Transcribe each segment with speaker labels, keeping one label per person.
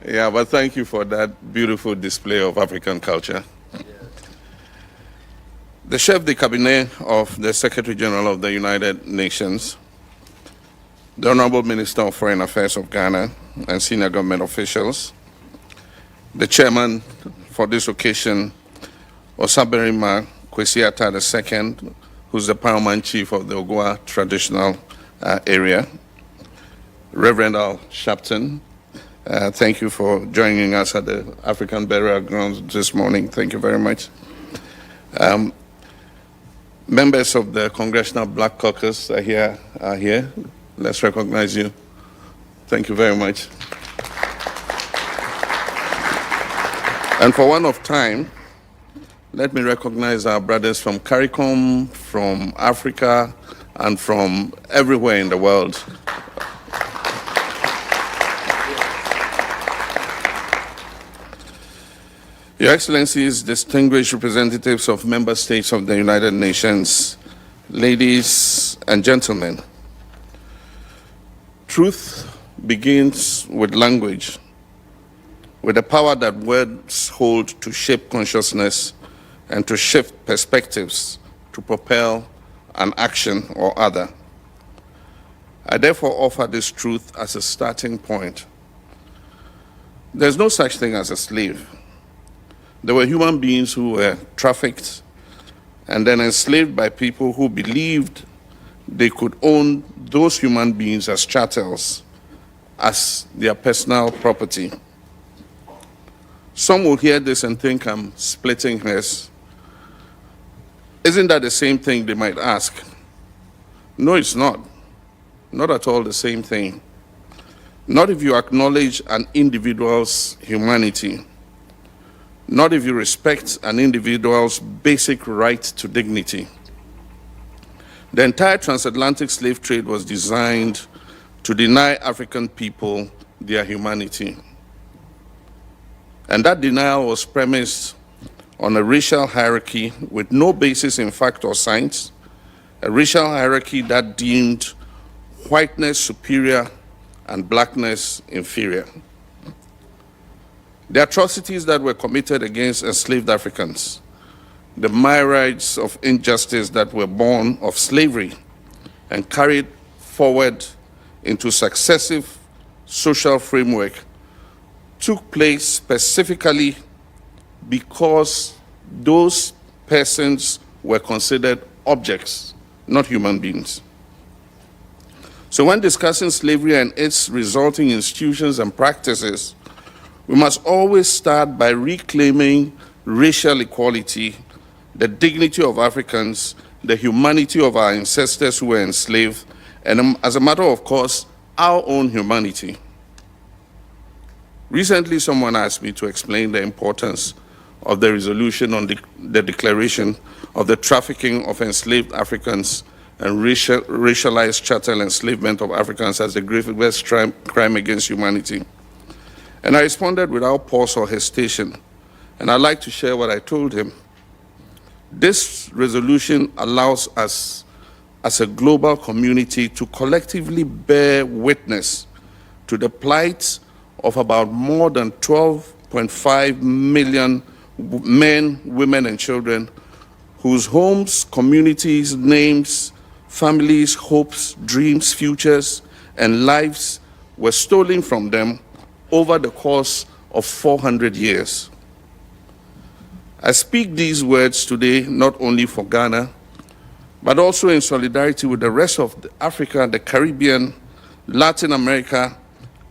Speaker 1: Yeah, but thank you for that beautiful display of African culture. The chef de cabinet of the Secretary General of the United Nations, the Honorable Minister of Foreign Affairs of Ghana, and senior government officials, the chairman for this occasion, Osaberima Kwesiata II, who's the paramount chief of the Ogua traditional area, Reverend Al Sharpton, thank you for joining us at the African Burial Grounds this morning. Thank you very much. Members of the Congressional Black Caucus are here. Let's recognize you. Thank you very much. And for one of time, let me recognize our brothers from CARICOM, from Africa, and from everywhere in the world. Your Excellencies, distinguished representatives of member states of the United Nations, ladies and gentlemen, truth begins with language, with the power that words hold to shape consciousness and to shift perspectives to propel an action or other. I therefore offer this truth as a starting point. There's no such thing as a slave. There were human beings who were trafficked and then enslaved by people who believed they could own those human beings as chattels, as their personal property. Some will hear this and think I'm splitting hairs. Isn't that the same thing, they might ask? No, it's not. Not at all the same thing. Not if you acknowledge an individual's humanity. Not if you respect an individual's basic right to dignity. The entire transatlantic slave trade was designed to deny African people their humanity. And that denial was premised on a racial hierarchy with no basis in fact or science, a racial hierarchy that deemed whiteness superior and blackness inferior. The atrocities that were committed against enslaved Africans, the myriads of injustice that were born of slavery and carried forward into successive social framework, took place specifically because those persons were considered objects, not human beings. So when discussing slavery and its resulting institutions and practices, we must always start by reclaiming racial equality, the dignity of Africans, the humanity of our ancestors who were enslaved, and as a matter of course, our own humanity. Recently, someone asked me to explain the importance of the resolution on the declaration of the trafficking of enslaved Africans and racialized chattel enslavement of Africans as the gravest crime against humanity. And I responded without pause or hesitation, and I'd like to share what I told him. This resolution allows us as a global community to collectively bear witness to the plight of about more than 12.5 million men, women, and children whose homes, communities, names, families, hopes, dreams, futures, and lives were stolen from them over the course of 400 years. I speak these words today not only for Ghana, but also in solidarity with the rest of Africa, the Caribbean, Latin America,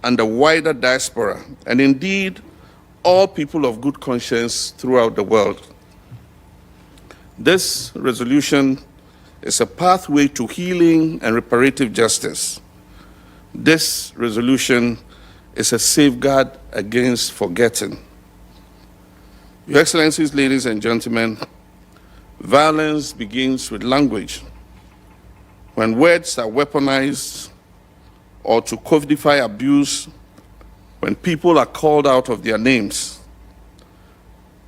Speaker 1: and the wider diaspora, and indeed all people of good conscience throughout the world. This resolution is a pathway to healing and reparative justice. This resolution is a safeguard against forgetting. Your Excellencies, ladies and gentlemen, violence begins with language. When words are weaponized or to codify abuse, when people are called out of their names,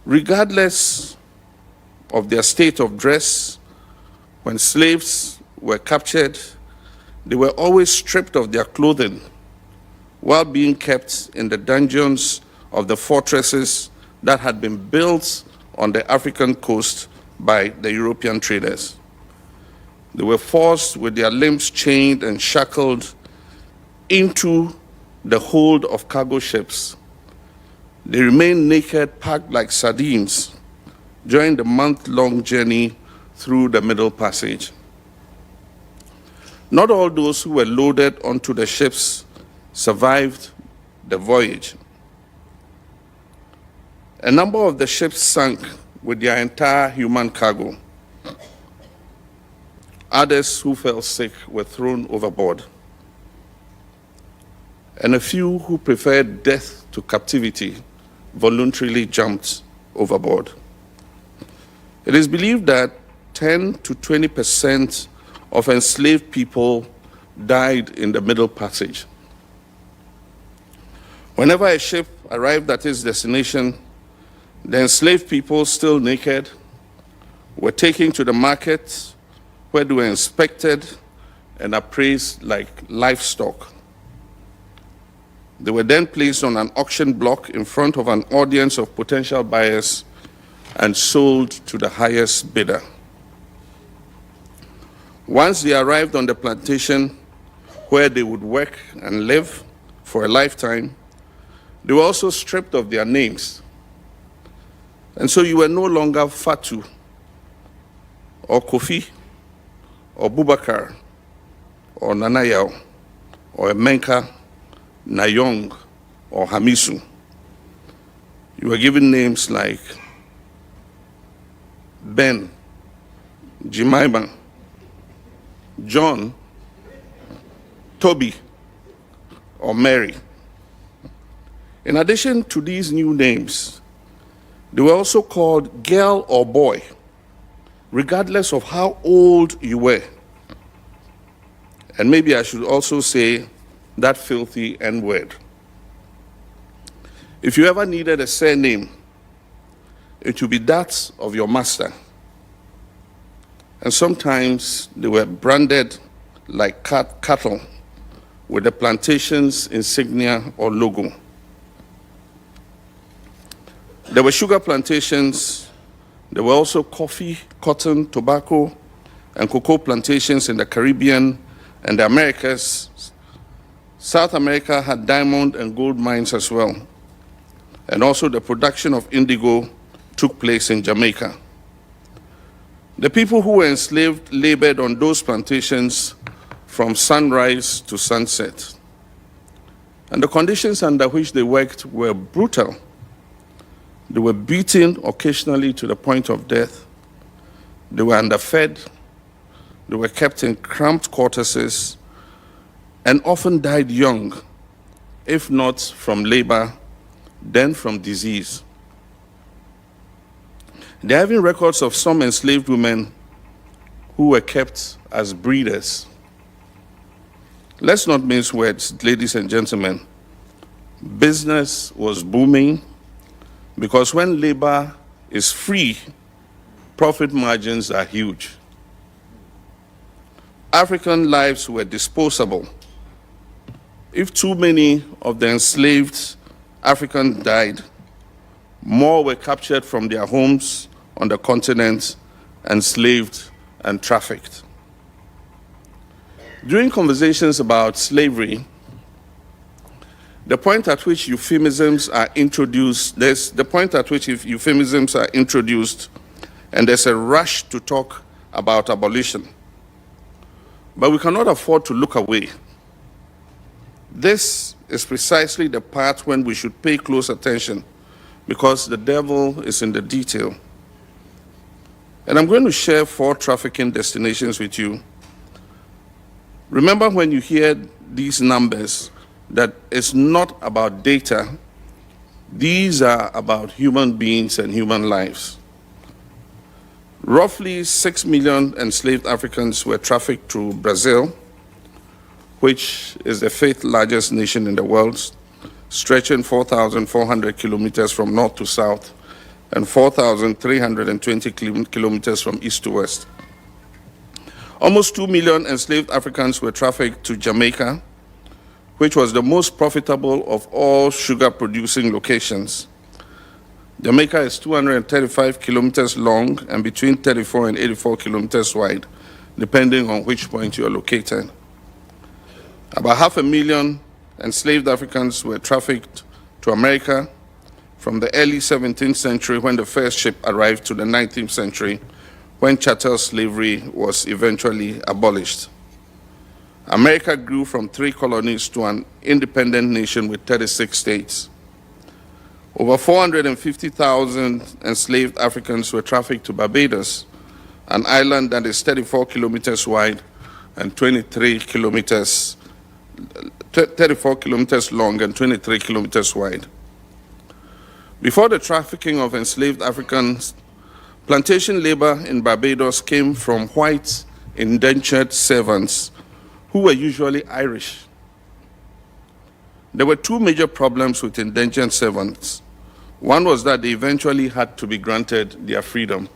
Speaker 1: regardless of their state of dress, when slaves were captured, they were always stripped of their clothing, while being kept in the dungeons of the fortresses that had been built on the African coast by the European traders. They were forced with their limbs chained and shackled into the hold of cargo ships. They remained naked, packed like sardines during the month-long journey through the Middle Passage. Not all those who were loaded onto the ships survived the voyage. A number of the ships sank with their entire human cargo. Others who fell sick were thrown overboard. And a few who preferred death to captivity voluntarily jumped overboard. It is believed that 10 to 20% of enslaved people died in the Middle Passage. Whenever a ship arrived at its destination, the enslaved people, still naked, were taken to the market where they were inspected and appraised like livestock. They were then placed on an auction block in front of an audience of potential buyers and sold to the highest bidder. Once they arrived on the plantation where they would work and live for a lifetime, they were also stripped of their names. And so you were no longer Fatu, or Kofi, or Bubakar, or Nanayao, or Emenka, Nayong, or Hamisu. You were given names like Ben, Jemima, John, Toby, or Mary. In addition to these new names, they were also called girl or boy, regardless of how old you were. And maybe I should also say that filthy N-word. If you ever needed a surname, it would be that of your master. And sometimes they were branded like cattle with the plantation's insignia or logo. There were sugar plantations. There were also coffee, cotton, tobacco, and cocoa plantations in the Caribbean and the Americas. South America had diamond and gold mines as well. And also the production of indigo took place in Jamaica. The people who were enslaved labored on those plantations from sunrise to sunset. And the conditions under which they worked were brutal. They were beaten occasionally to the point of death. They were underfed. They were kept in cramped quarters and often died young, if not from labor, then from disease. There are even records of some enslaved women who were kept as breeders. Let's not mince words, ladies and gentlemen. Business was booming because when labor is free, profit margins are huge. African lives were disposable. If too many of the enslaved Africans died, more were captured from their homes on the continent, enslaved and trafficked. During conversations about slavery, the point at which euphemisms are introduced, and there's a rush to talk about abolition. But we cannot afford to look away. This is precisely the part when we should pay close attention, because the devil is in the detail. And I'm going to share 4 trafficking destinations with you. Remember, when you hear these numbers, that it's not about data. These are about human beings and human lives. Roughly 6 million enslaved Africans were trafficked to Brazil, which is the 5th largest nation in the world, stretching 4,400 kilometers from north to south and 4,320 kilometers from east to west. Almost 2 million enslaved Africans were trafficked to Jamaica, which was the most profitable of all sugar-producing locations. Jamaica is 235 kilometers long and between 34 and 84 kilometers wide, depending on which point you are located. About 500,000 enslaved Africans were trafficked to America from the early 17th century when the first ship arrived to the 19th century when chattel slavery was eventually abolished. America grew from 3 colonies to an independent nation with 36 states. Over 450,000 enslaved Africans were trafficked to Barbados, an island that is 34 kilometers wide and 34 kilometers long and 23 kilometers wide. Before the trafficking of enslaved Africans, plantation labor in Barbados came from white indentured servants who were usually Irish. There were 2 major problems with indentured servants. One was that they eventually had to be granted their freedom.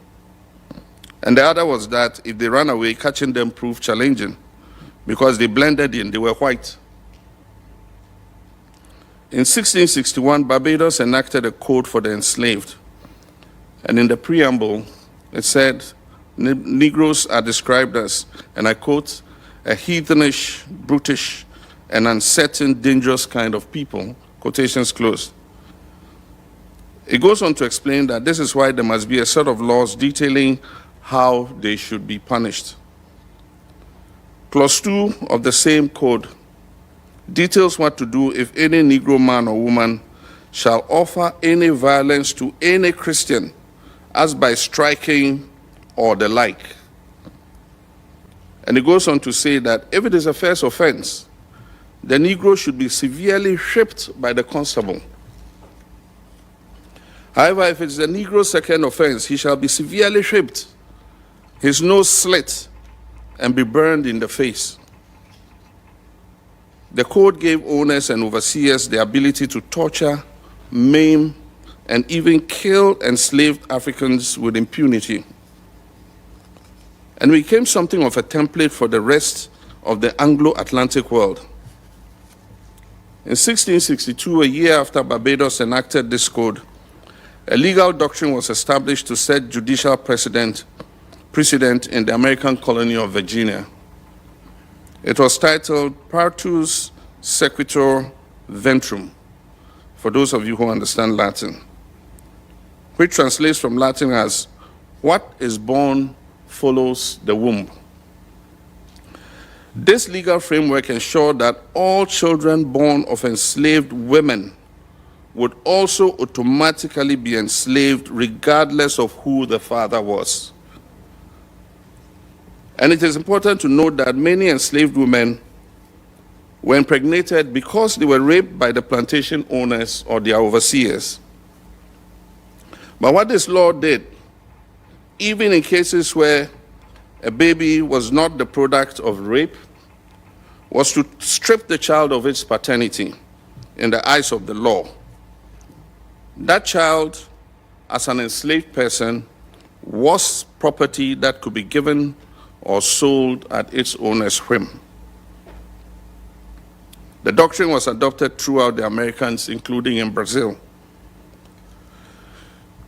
Speaker 1: And the other was that if they ran away, catching them proved challenging because they blended in, they were white. In 1661, Barbados enacted a code for the enslaved. And in the preamble, it said, Negroes are described as, and I quote, a heathenish, brutish, and uncertain, dangerous kind of people, quotations closed. It goes on to explain that this is why there must be a set of laws detailing how they should be punished. Clause 2 of the same code details what to do if any Negro man or woman shall offer any violence to any Christian, as by striking or the like. And it goes on to say that if it is a first offense, the Negro should be severely whipped by the constable. However, if it is the Negro's second offense, he shall be severely whipped, his nose slit, and be burned in the face. The code gave owners and overseers the ability to torture, maim, and even kill enslaved Africans with impunity. And became something of a template for the rest of the Anglo-Atlantic world. In 1662, a year after Barbados enacted this code, a legal doctrine was established to set judicial precedent in the American colony of Virginia. It was titled Partus Sequitur Ventrum, for those of you who understand Latin, which translates from Latin as, what is born follows the womb. This legal framework ensured that all children born of enslaved women would also automatically be enslaved regardless of who the father was. And it is important to note that many enslaved women were impregnated because they were raped by the plantation owners or their overseers. But what this law did, even in cases where a baby was not the product of rape, was to strip the child of its paternity in the eyes of the law. That child, as an enslaved person, was property that could be given or sold at its owner's whim. The doctrine was adopted throughout the Americas, including in Brazil.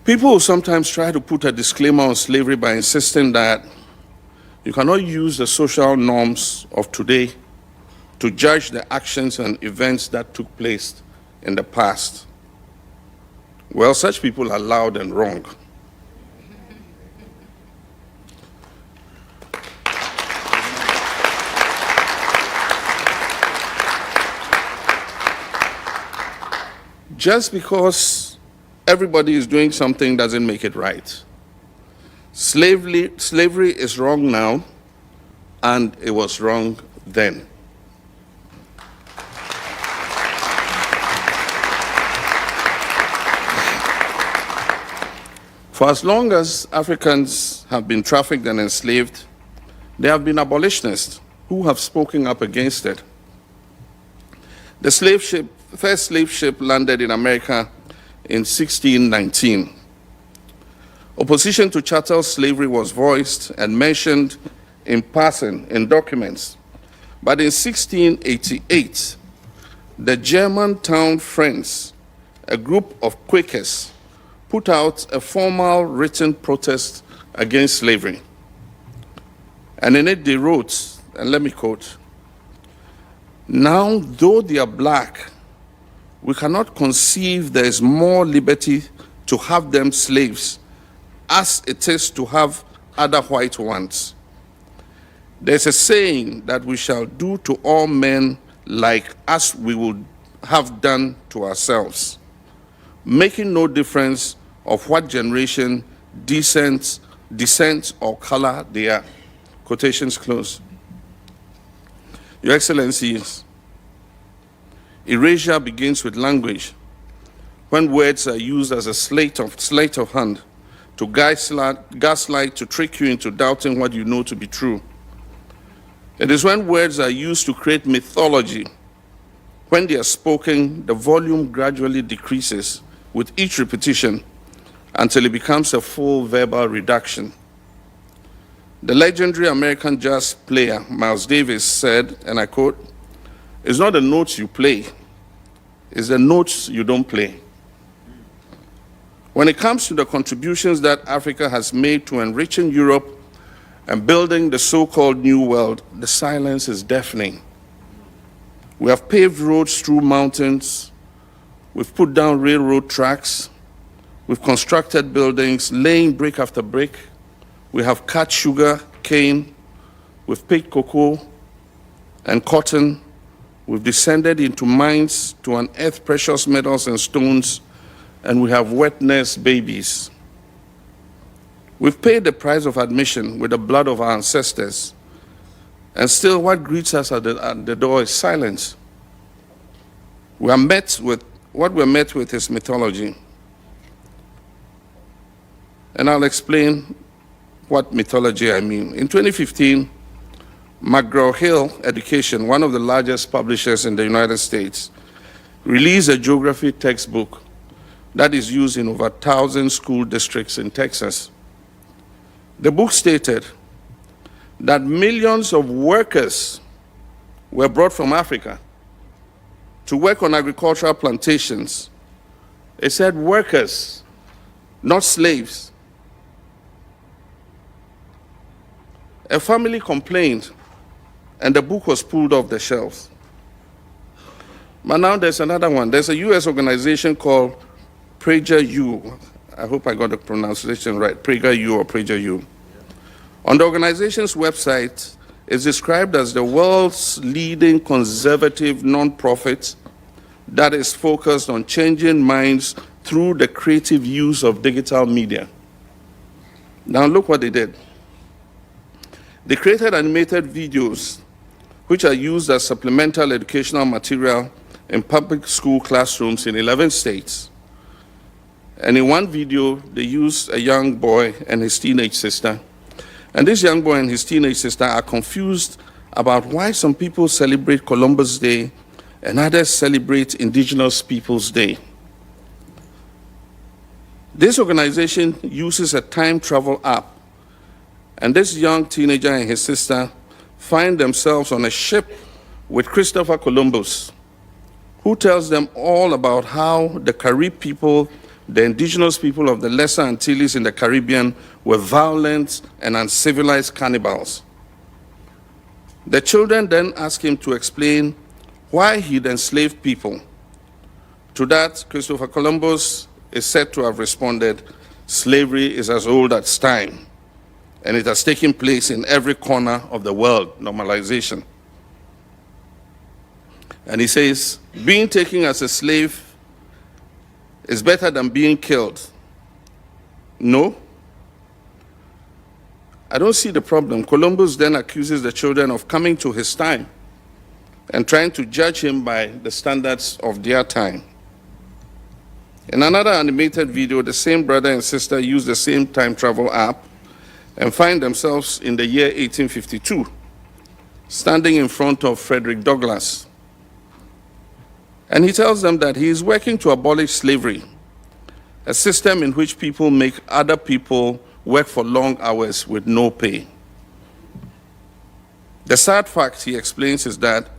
Speaker 1: People will sometimes try to put a disclaimer on slavery by insisting that you cannot use the social norms of today to judge the actions and events that took place in the past. Well, such people are loud and wrong. Just because everybody is doing something doesn't make it right. Slavery is wrong now, and it was wrong then. For as long as Africans have been trafficked and enslaved, there have been abolitionists who have spoken up against it. The first slave ship landed in America in 1619. Opposition to chattel slavery was voiced and mentioned in passing in documents. But in 1688, the German town Friends, a group of Quakers, put out a formal written protest against slavery. And in it they wrote, and let me quote, "Now, though they are black, we cannot conceive there is more liberty to have them slaves as it is to have other white ones. There's a saying that we shall do to all men like as we would have done to ourselves, making no difference of what generation, descent, or color they are." Quotations close. Your Excellencies, erasure begins with language. When words are used as a sleight of hand to gaslight, to trick you into doubting what you know to be true. It is when words are used to create mythology. When they are spoken, the volume gradually decreases with each repetition until it becomes a full verbal reduction. The legendary American jazz player Miles Davis said, and I quote, "It's not the notes you play, it's the notes you don't play." When it comes to the contributions that Africa has made to enriching Europe and building the so-called New World, the silence is deafening. We have paved roads through mountains, we've put down railroad tracks, we've constructed buildings, laying brick after brick, we have cut sugar, cane, we've picked cocoa and cotton, we've descended into mines to unearth precious metals and stones, and we have wet-nursed babies. We've paid the price of admission with the blood of our ancestors, and still what greets us at the door is silence. What we're met with is mythology. And I'll explain what mythology I mean. In 2015, McGraw-Hill Education, one of the largest publishers in the United States, released a geography textbook that is used in over 1,000 school districts in Texas. The book stated that millions of workers were brought from Africa to work on agricultural plantations. It said workers, not slaves. A family complained, and the book was pulled off the shelves. But now there's another one. There's a US organization called PragerU. I hope I got the pronunciation right, PragerU or PragerU. On the organization's website, it's described as the world's leading conservative nonprofit that is focused on changing minds through the creative use of digital media. Now look what they did. They created animated videos which are used as supplemental educational material in public school classrooms in 11 states. And in one video, they used a young boy and his teenage sister. And this young boy and his teenage sister are confused about why some people celebrate Columbus Day and others celebrate Indigenous Peoples Day. This organization uses a time travel app, and this young teenager and his sister find themselves on a ship with Christopher Columbus, who tells them all about how the Carib people, the indigenous people of the Lesser Antilles in the Caribbean, were violent and uncivilized cannibals. The children then ask him to explain why he'd enslaved people. To that, Christopher Columbus is said to have responded, "Slavery is as old as time, and it has taken place in every corner of the world," normalization. And he says, being taken as a slave is better than being killed. No, I don't see the problem. Columbus then accuses the children of coming to his time and trying to judge him by the standards of their time. In another animated video, the same brother and sister use the same time travel app and find themselves in the year 1852, standing in front of Frederick Douglass. And he tells them that he is working to abolish slavery, a system in which people make other people work for long hours with no pay. The sad fact, he explains, is that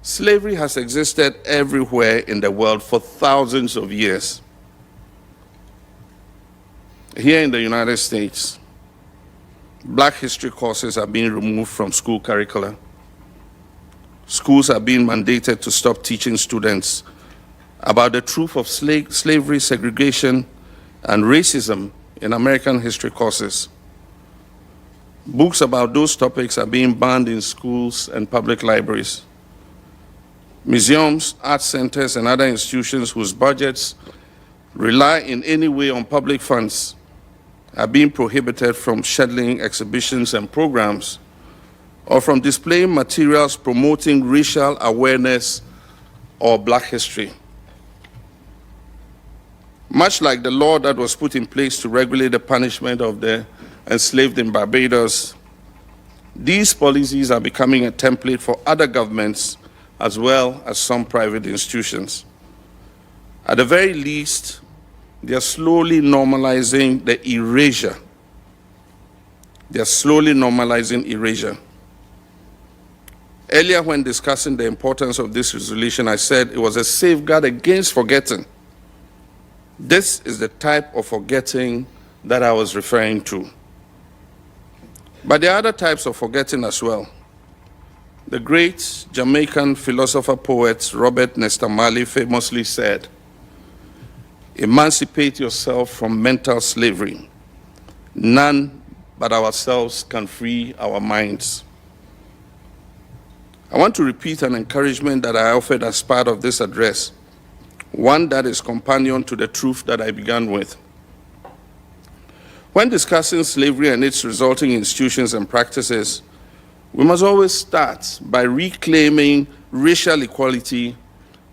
Speaker 1: Slavery has existed everywhere in the world for thousands of years. Here in the United States, Black history courses are being removed from school curricula. Schools are being mandated to stop teaching students about the truth of slavery, segregation, and racism in American history courses. Books about those topics are being banned in schools and public libraries. Museums, art centers, and other institutions whose budgets rely in any way on public funds are being prohibited from scheduling exhibitions and programs or from displaying materials promoting racial awareness or Black history. Much like the law that was put in place to regulate the punishment of the enslaved in Barbados, these policies are becoming a template for other governments as well as some private institutions. At the very least, they are slowly normalizing the erasure. They are slowly normalizing erasure. Earlier, when discussing the importance of this resolution, I said it was a safeguard against forgetting. This is the type of forgetting that I was referring to. But there are other types of forgetting as well. The great Jamaican philosopher-poet Robert Nesta Marley famously said, "Emancipate yourself from mental slavery. None but ourselves can free our minds." I want to repeat an encouragement that I offered as part of this address, one that is companion to the truth that I began with. When discussing slavery and its resulting institutions and practices, we must always start by reclaiming racial equality,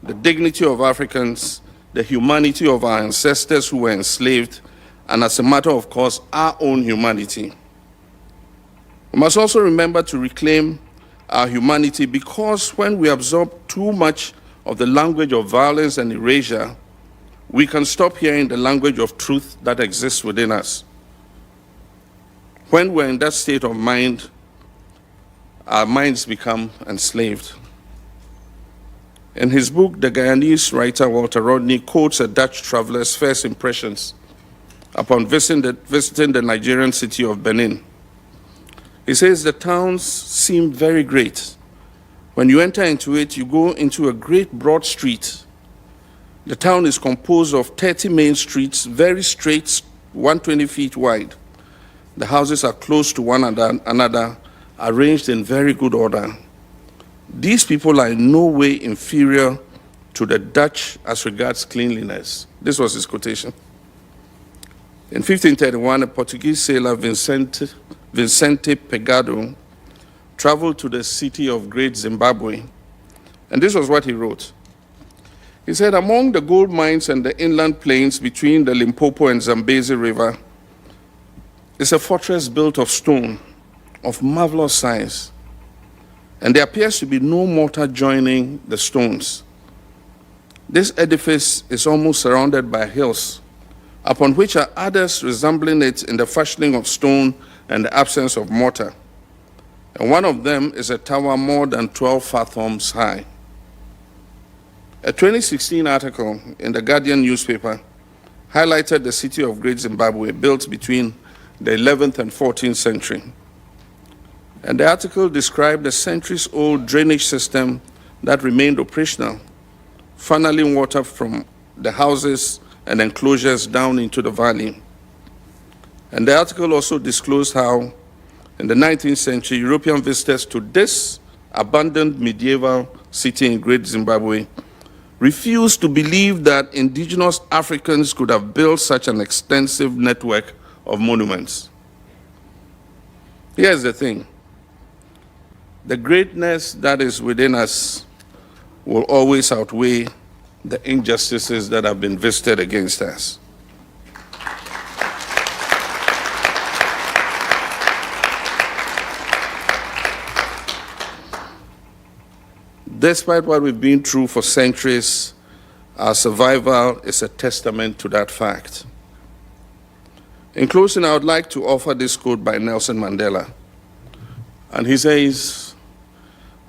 Speaker 1: the dignity of Africans, the humanity of our ancestors who were enslaved, and as a matter of course, our own humanity. We must also remember to reclaim our humanity because when we absorb too much of the language of violence and erasure, we can stop hearing the language of truth that exists within us. When we're in that state of mind, our minds become enslaved. In his book, the Guyanese writer Walter Rodney quotes a Dutch traveler's first impressions upon visiting the Nigerian city of Benin. He says the towns seem very great. When you enter into it, you go into a great broad street. The town is composed of 30 main streets, very straight, 120 feet wide. The houses are close to one another, arranged in very good order. These people are in no way inferior to the Dutch as regards cleanliness. This was his quotation. In 1531, a Portuguese sailor, Vicente Pegado, traveled to the city of Great Zimbabwe, and this was what he wrote. He said, "Among the gold mines and the inland plains between the Limpopo and Zambezi River is a fortress built of stone, of marvelous size, and there appears to be no mortar joining the stones. This edifice is almost surrounded by hills, upon which are others resembling it in the fashioning of stone and the absence of mortar. And one of them is a tower more than 12 fathoms high." A 2016 article in the Guardian newspaper highlighted the city of Great Zimbabwe, built between the 11th and 14th century. And the article described a centuries-old drainage system that remained operational, funneling water from the houses and enclosures down into the valley. And the article also disclosed how, in the 19th century, European visitors to this abandoned medieval city in Great Zimbabwe refused to believe that indigenous Africans could have built such an extensive network of monuments. Here's the thing. The greatness that is within us will always outweigh the injustices that have been visited against us. Despite what we've been through for centuries, our survival is a testament to that fact. In closing, I would like to offer this quote by Nelson Mandela. And he says,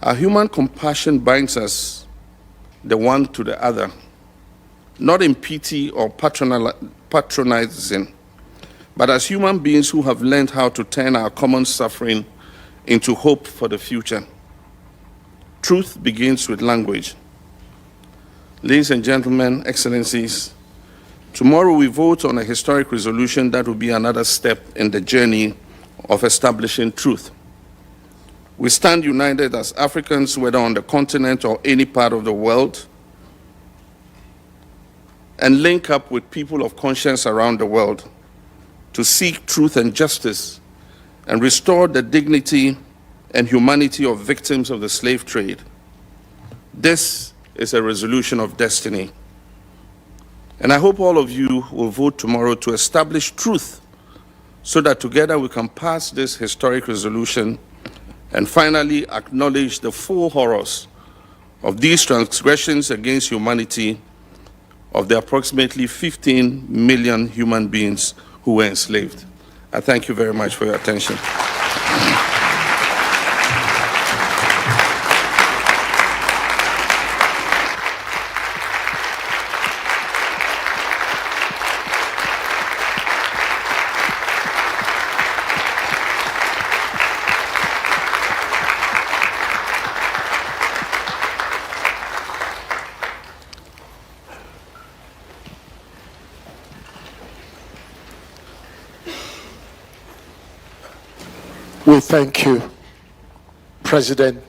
Speaker 1: Our human compassion binds us the one to the other, not in pity or patronizing, but as human beings who have learned how to turn our common suffering into hope for the future. Truth begins with language. Ladies and gentlemen, excellencies, tomorrow we vote on a historic resolution that will be another step in the journey of establishing truth. We stand united as Africans, whether on the continent or any part of the world, and link up with people of conscience around the world to seek truth and justice and restore the dignity and humanity of victims of the slave trade. This is a resolution of destiny. And I hope all of you will vote tomorrow to establish truth so that together we can pass this historic resolution and finally acknowledge the full horrors of these transgressions against humanity of the approximately 15 million human beings who were enslaved. I thank you very much for your attention.
Speaker 2: We thank you, President